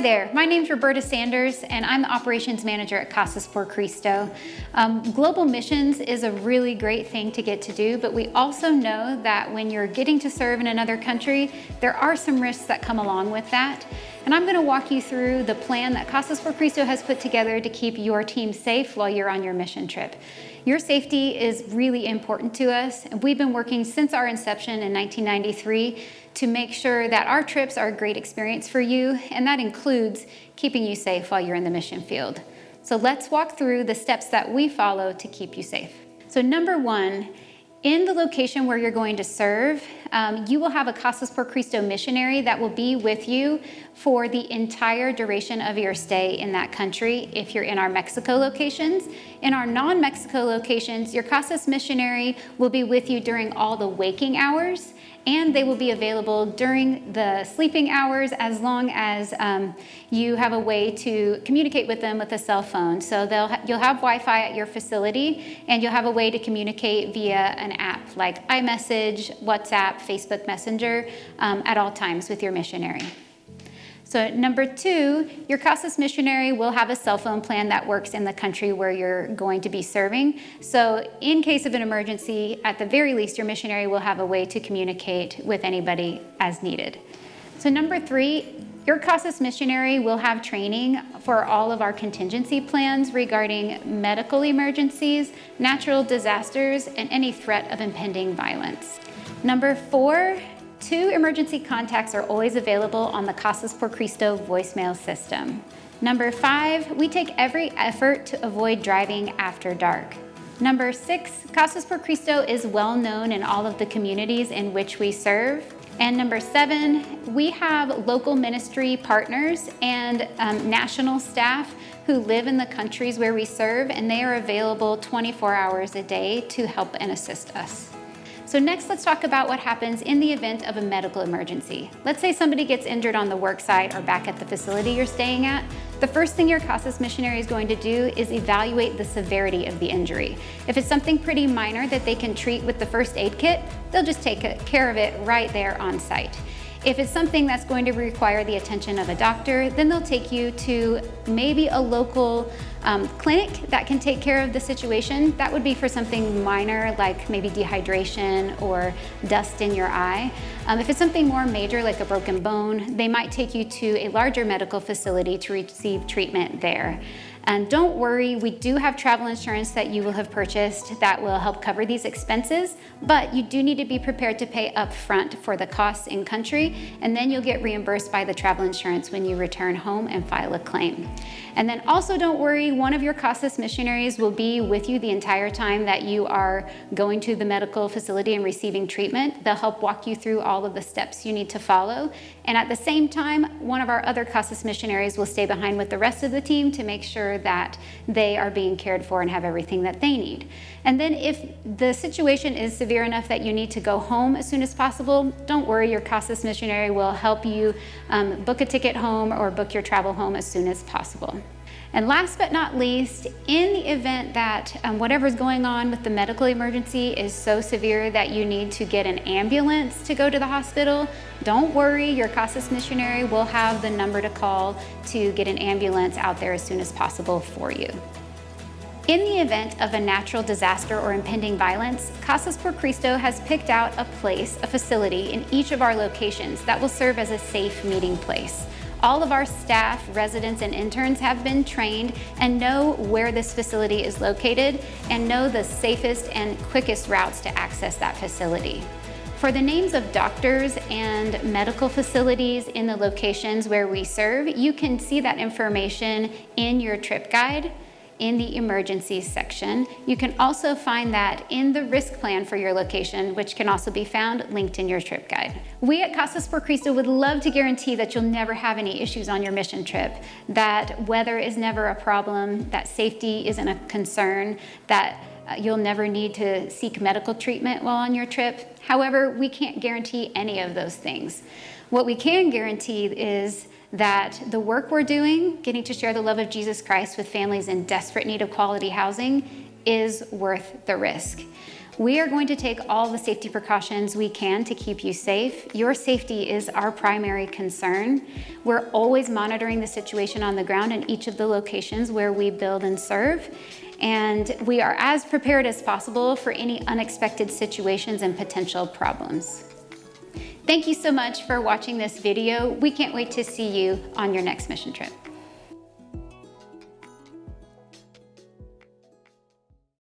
there, my name's Roberta Sanders, and I'm the operations manager at Casas for Cristo. Global missions is a really great thing to get to do, but we also know that when you're getting to serve in another country, there are some risks that come along with that. And I'm going to walk you through the plan that Casas for Cristo has put together to keep your team safe while you're on your mission trip. Your safety is really important to us, and we've been working since our inception in 1993 to make sure that our trips are a great experience for you, and that includes keeping you safe while you're in the mission field. So let's walk through the steps that we follow to keep you safe. So number one, in the location where you're going to serve, you will have a Casas por Cristo missionary that will be with you for the entire duration of your stay in that country if you're in our Mexico locations. In our non-Mexico locations, your Casas missionary will be with you during all the waking hours, and they will be available during the sleeping hours as long as you have a way to communicate with them with a cell phone. So you'll have Wi-Fi at your facility, and you'll have a way to communicate via an app like iMessage, WhatsApp, Facebook Messenger at all times with your missionary. So number two, your Casas missionary will have a cell phone plan that works in the country where you're going to be serving. So in case of an emergency, at the very least, your missionary will have a way to communicate with anybody as needed. So number three, your Casas missionary will have training for all of our contingency plans regarding medical emergencies, natural disasters, and any threat of impending violence. Number four, 2 emergency contacts are always available on the Casas por Cristo voicemail system. Number 5, we take every effort to avoid driving after dark. Number 6, Casas por Cristo is well known in all of the communities in which we serve. And number 7, we have local ministry partners and national staff who live in the countries where we serve, and they are available 24 hours a day to help and assist us. So next, let's talk about what happens in the event of a medical emergency. Let's say somebody gets injured on the work site or back at the facility you're staying at. The first thing your Casas missionary is going to do is evaluate the severity of the injury. If it's something pretty minor that they can treat with the first aid kit, they'll just take care of it right there on site. If it's something that's going to require the attention of a doctor, then they'll take you to maybe a local clinic that can take care of the situation. That would be for something minor like maybe dehydration or dust in your eye. If it's something more major like a broken bone, they might take you to a larger medical facility to receive treatment there. And don't worry, we do have travel insurance that you will have purchased that will help cover these expenses, but you do need to be prepared to pay up front for the costs in country, and then you'll get reimbursed by the travel insurance when you return home and file a claim. And then also don't worry, one of your Casas missionaries will be with you the entire time that you are going to the medical facility and receiving treatment. They'll help walk you through all of the steps you need to follow. And at the same time, one of our other Casas missionaries will stay behind with the rest of the team to make sure that they are being cared for and have everything that they need. And then if the situation is severe enough that you need to go home as soon as possible, don't worry, your Casas missionary will help you book a ticket home or book your travel home as soon as possible. And last but not least, in the event that whatever's going on with the medical emergency is so severe that you need to get an ambulance to go to the hospital, don't worry, your Casas missionary will have the number to call to get an ambulance out there as soon as possible for you. In the event of a natural disaster or impending violence, Casas por Cristo has picked out a facility in each of our locations that will serve as a safe meeting place. All of our staff, residents, and interns have been trained and know where this facility is located and know the safest and quickest routes to access that facility. For the names of doctors and medical facilities in the locations where we serve, you can see that information in your trip guide in the emergencies section. You can also find that in the risk plan for your location, which can also be found linked in your trip guide. We at Casas por Cristo would love to guarantee that you'll never have any issues on your mission trip, that weather is never a problem, that safety isn't a concern, that you'll never need to seek medical treatment while on your trip. However, we can't guarantee any of those things. What we can guarantee is that the work we're doing, getting to share the love of Jesus Christ with families in desperate need of quality housing, is worth the risk. We are going to take all the safety precautions we can to keep you safe. Your safety is our primary concern. We're always monitoring the situation on the ground in each of the locations where we build and serve. And we are as prepared as possible for any unexpected situations and potential problems. Thank you so much for watching this video. We can't wait to see you on your next mission trip.